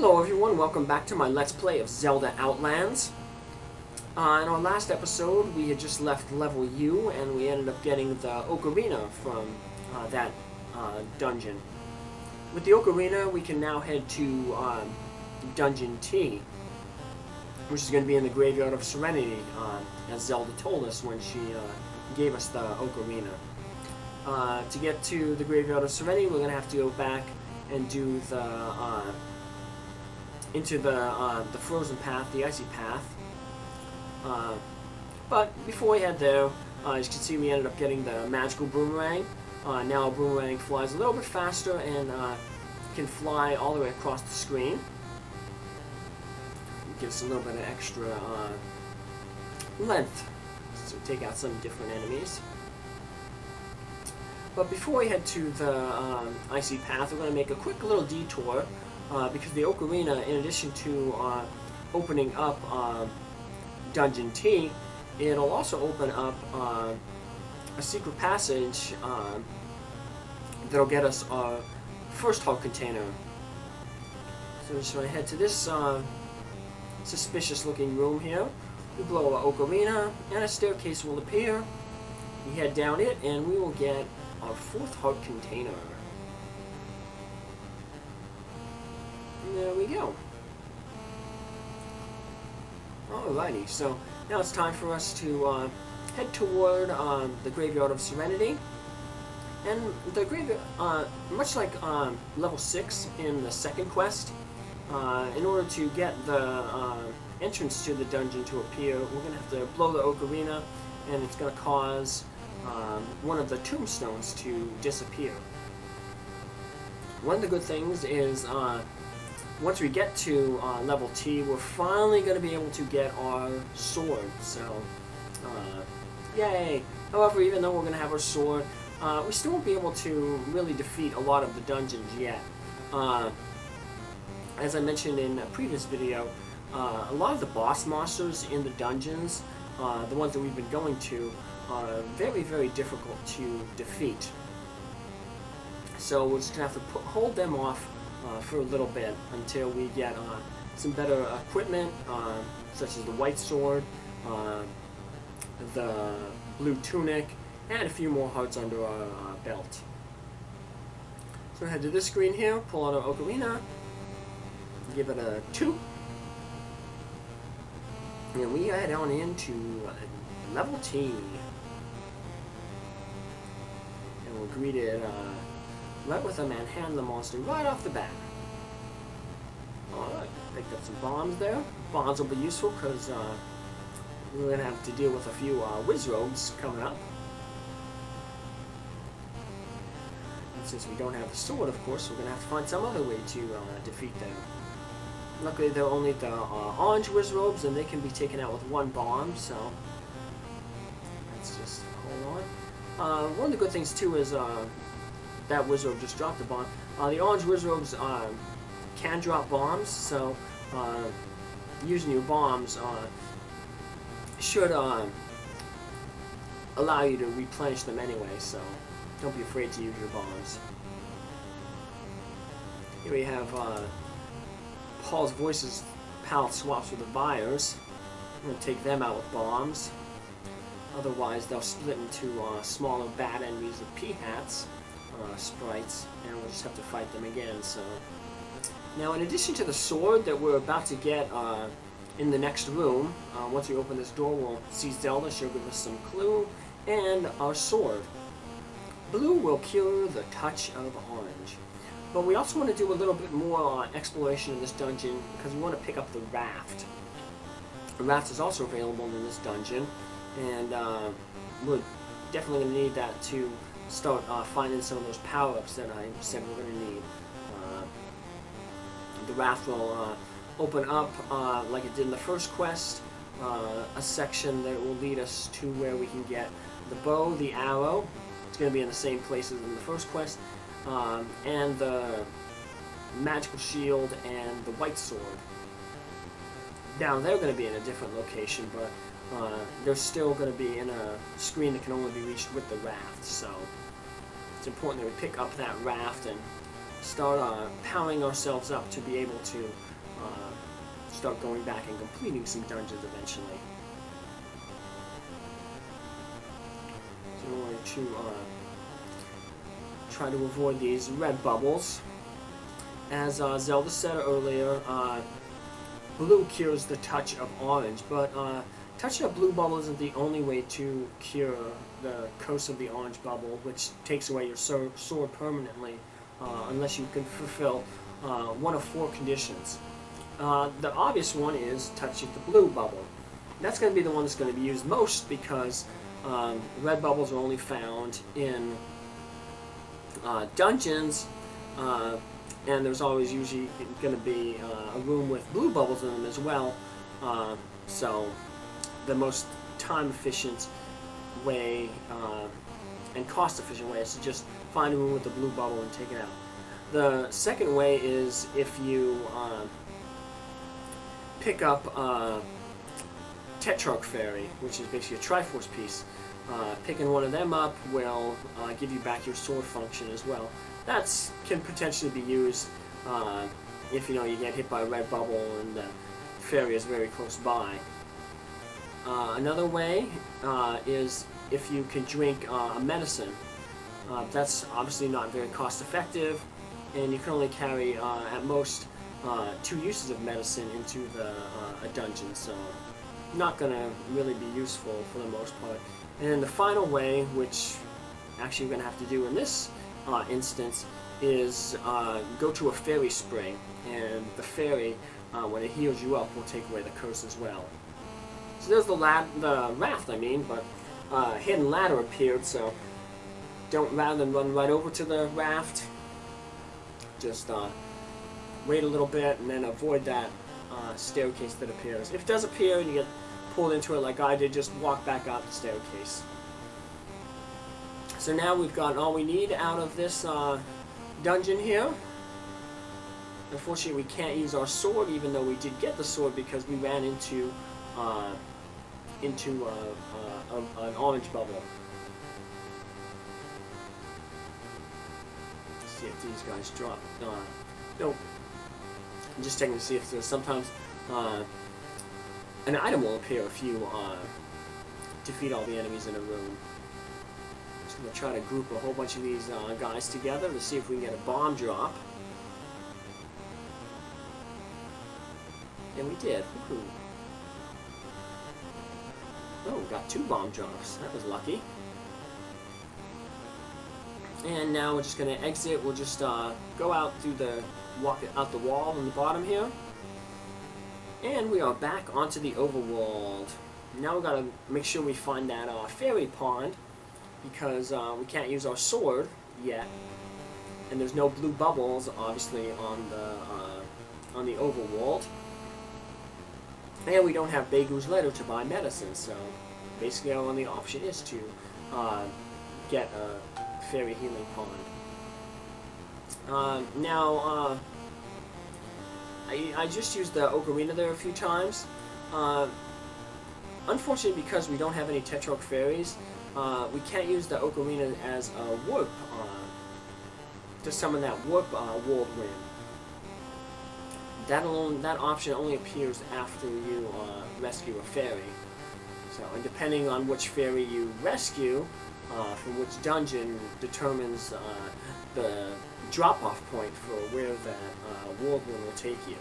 Hello everyone, welcome back to my Let's Play of Zelda Outlands. In our last episode, we had just left level U, and we ended up getting the Ocarina from that dungeon. With the Ocarina, we can now head to Dungeon T, which is going to be in the Graveyard of Serenity, as Zelda told us when she gave us the Ocarina. To get to the Graveyard of Serenity, we're going to have to go back and do the into the frozen path, the icy path. But before we head there, as you can see, we ended up getting the magical boomerang. Now a boomerang flies a little bit faster and can fly all the way across the screen. It gives us a little bit of extra length to take out some different enemies. But before we head to the icy path, we're going to make a quick little detour. Because the Ocarina, in addition to opening up Dungeon T, it'll also open up a secret passage that'll get us our first heart container. So we're just going to head to this suspicious-looking room here. We blow our Ocarina, and a staircase will appear. We head down it, and we will get our fourth heart container. There we go. Alrighty, so now it's time for us to head toward the Graveyard of Serenity. And the graveyard, much like level 6 in the second quest, in order to get the entrance to the dungeon to appear, we're going to have to blow the Ocarina, and it's going to cause one of the tombstones to disappear. One of the good things is once we get to level T, we're finally going to be able to get our sword, so yay! However, even though we're going to have our sword, we still won't be able to really defeat a lot of the dungeons yet. As I mentioned in a previous video, a lot of the boss monsters in the dungeons, the ones that we've been going to, are very, very difficult to defeat. So we're just going to have to hold them off for a little bit until we get some better equipment, such as the white sword, the blue tunic, and a few more hearts under our belt. So head to this screen here, pull out our Ocarina, give it a 2, and we head on into level T. And we're greeted right with a manhandler monster right off the bat. Alright, picked up some bombs there. Bombs will be useful because we're going to have to deal with a few wizrobes coming up. And since we don't have the sword, of course, we're going to have to find some other way to defeat them. Luckily, they're only the orange wizrobes, and they can be taken out with one bomb, so let's just hold on. One of the good things, too, is that wizard just dropped a bomb. The orange wizards can drop bombs, so using your bombs should allow you to replenish them anyway, so don't be afraid to use your bombs. Here we have Paul's Voice's pal swaps with the Buyers. I'm going to take them out with bombs. Otherwise, they'll split into smaller bad enemies with P-hats. Sprites, and we'll just have to fight them again. So now, in addition to the sword that we're about to get in the next room, once we open this door, we'll see Zelda. She'll give us some clue, and our sword. Blue will cure the touch of orange. But we also want to do a little bit more exploration in this dungeon because we want to pick up the raft. The raft is also available in this dungeon, and we're definitely going to need that to start finding some of those power-ups that I said we're going to need. The raft will open up, like it did in the first quest, a section that will lead us to where we can get the bow, the arrow. It's going to be in the same places in the first quest, and the magical shield and the white sword. Now, they're going to be in a different location, but they're still going to be in a screen that can only be reached with the raft, so it's important that we pick up that raft and start powering ourselves up to be able to start going back and completing some dungeons eventually. So in order to try to avoid these red bubbles, as Zelda said earlier, blue cures the touch of orange, but touching a blue bubble isn't the only way to cure the curse of the orange bubble, which takes away your sword permanently, unless you can fulfill one of 4 conditions. The obvious one is touching the blue bubble. That's going to be the one that's going to be used most because red bubbles are only found in dungeons, and there's always usually going to be a room with blue bubbles in them as well. So the most time-efficient way and cost-efficient way is to just find a room with the blue bubble and take it out. The second way is if you pick up Tetrarch Fairy, which is basically a Triforce piece. Picking one of them up will give you back your sword function as well. That can potentially be used if you get hit by a red bubble and the fairy is very close by. Another way is if you can drink a medicine. That's obviously not very cost effective, and you can only carry at most 2 uses of medicine into a dungeon, so not going to really be useful for the most part. And the final way, which actually we're going to have to do in this instance, is go to a fairy spring, and the fairy, when it heals you up, will take away the curse as well. So there's the raft, but hidden ladder appeared, so rather than run right over to the raft, just wait a little bit and then avoid that staircase that appears. If it does appear and you get pulled into it like I did, just walk back out the staircase. So now we've got all we need out of this dungeon here. Unfortunately, we can't use our sword, even though we did get the sword because we ran into an orange bubble. Let's see if these guys drop. Nope. I'm just checking to see if there's sometimes an item will appear if you defeat all the enemies in a room. Just going to try to group a whole bunch of these guys together to see if we can get a bomb drop. And we did. Woohoo. Oh, we got 2 bomb drops. That was lucky. And now we're just going to exit. We'll just go out through walk out the wall on the bottom here. And we are back onto the overworld. Now we've got to make sure we find that fairy pond, because we can't use our sword yet. And there's no blue bubbles, obviously, on the overworld. And we don't have Begu's letter to buy medicine, so basically our only option is to get a fairy healing pond. Now, I just used the ocarina there a few times. Unfortunately, because we don't have any Tetrarch fairies, we can't use the ocarina as a warp to summon that warp whirlwind. That option only appears after you rescue a fairy. So, and depending on which fairy you rescue from which dungeon determines the drop-off point for where that whirlwind will take you.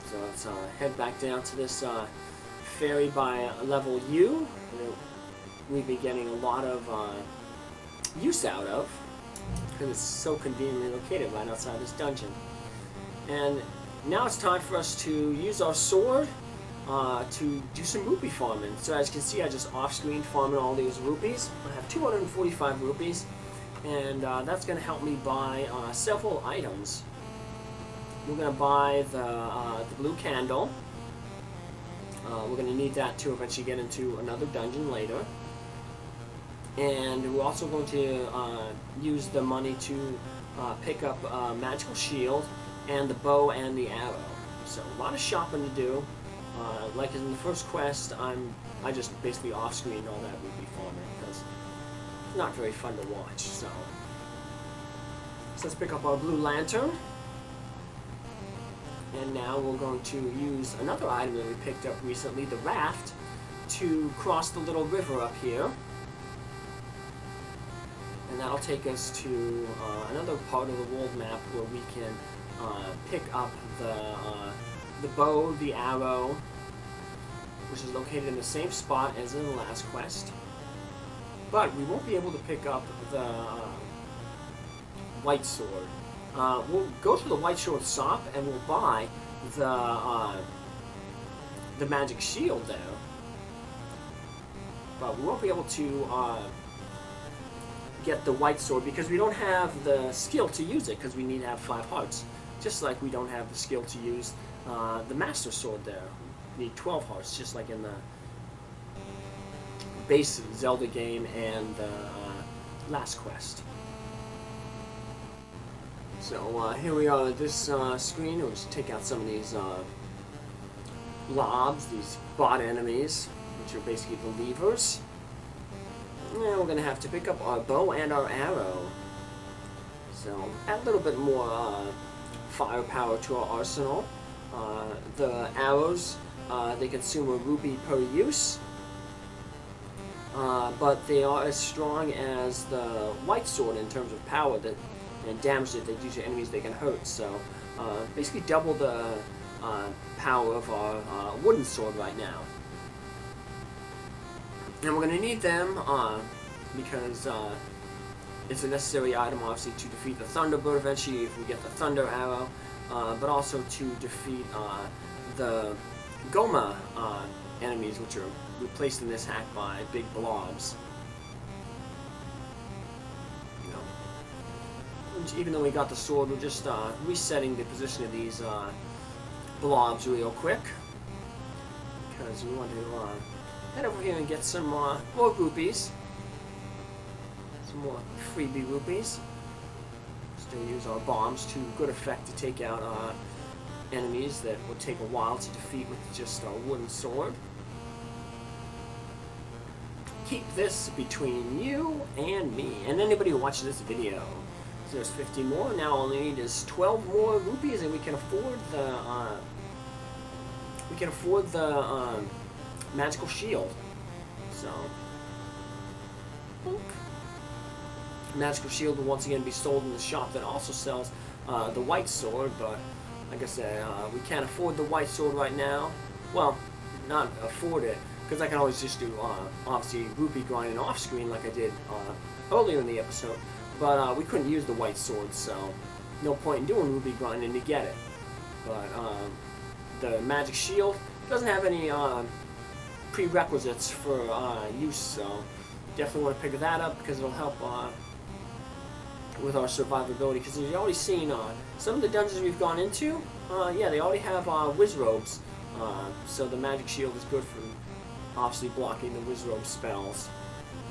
So let's head back down to this fairy by level U. We've been getting a lot of use out of, because it's so conveniently located right outside this dungeon. And now it's time for us to use our sword to do some rupee farming. So as you can see, I just off-screen farming all these rupees. I have 245 rupees, and that's going to help me buy several items. We're going to buy the blue candle. We're going to need that to eventually get into another dungeon later. And we're also going to use the money to pick up a magical shield and the bow and the arrow. So a lot of shopping to do. Like in the first quest, I just basically off-screened all that rupee farming because not very fun to watch. So let's pick up our blue lantern. And now we're going to use another item that we picked up recently, the raft, to cross the little river up here. And that'll take us to another part of the world map where we can pick up the bow, the arrow, which is located in the same spot as in the last quest. But we won't be able to pick up the white sword. We'll go to the white sword shop and we'll buy the magic shield there. But we won't be able to get the white sword because we don't have the skill to use it, because we need to have 5 hearts. Just like we don't have the skill to use the master sword there. We need 12 hearts, just like in the base Zelda game and the last quest. So here we are at this screen. We'll just take out some of these blobs, these bot enemies, which are basically the levers. And we're going to have to pick up our bow and our arrow. So add a little bit more firepower to our arsenal. The arrows, they consume a rupee per use. But they are as strong as the white sword in terms of power and damage that they do to enemies they can hurt. So basically double the power of our wooden sword right now. And we're going to need them because it's a necessary item, obviously, to defeat the Thunderbird eventually if we get the Thunder Arrow, but also to defeat the Goma enemies, which are replaced in this hack by big blobs. Even though we got the sword, we're just resetting the position of these blobs real quick, because we want to head over here and get some more rupees, some more freebie rupees. Still use our bombs to good effect to take out enemies that would take a while to defeat with just a wooden sword. Keep this between you and me, and anybody who watches this video. So there's 50 more. Now all we need is 12 more rupees, and we can afford the magical shield. So magical shield will once again be sold in the shop that also sells the white sword, but like I said, we can't afford the white sword right now. Well, not afford it, because I can always just do obviously rupee grinding off screen like I did earlier in the episode. But we couldn't use the white sword, so no point in doing rupee grinding to get it. But the magic shield doesn't have any prerequisites for use, so definitely want to pick that up because it'll help with our survivability. Because you've already seen some of the dungeons we've gone into, yeah, they already have whiz robes, so the magic shield is good for obviously blocking the whiz robe spells.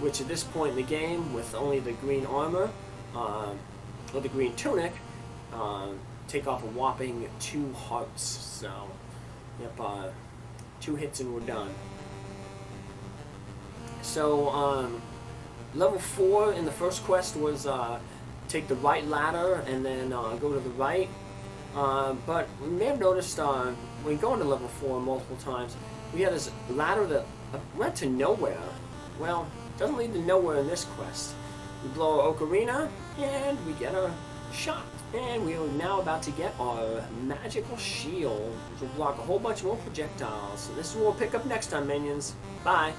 Which at this point in the game, with only the green armor, or the green tunic, take off a whopping 2 hearts. So, yep, 2 hits and we're done. So, level 4 in the first quest was take the right ladder and then go to the right. But we may have noticed when going to level 4 multiple times, we had this ladder that went to nowhere. Well, doesn't lead to nowhere in this quest. We blow our ocarina, and we get a shot. And we are now about to get our magical shield, which will block a whole bunch more projectiles. So this is what we'll pick up next time, minions. Bye.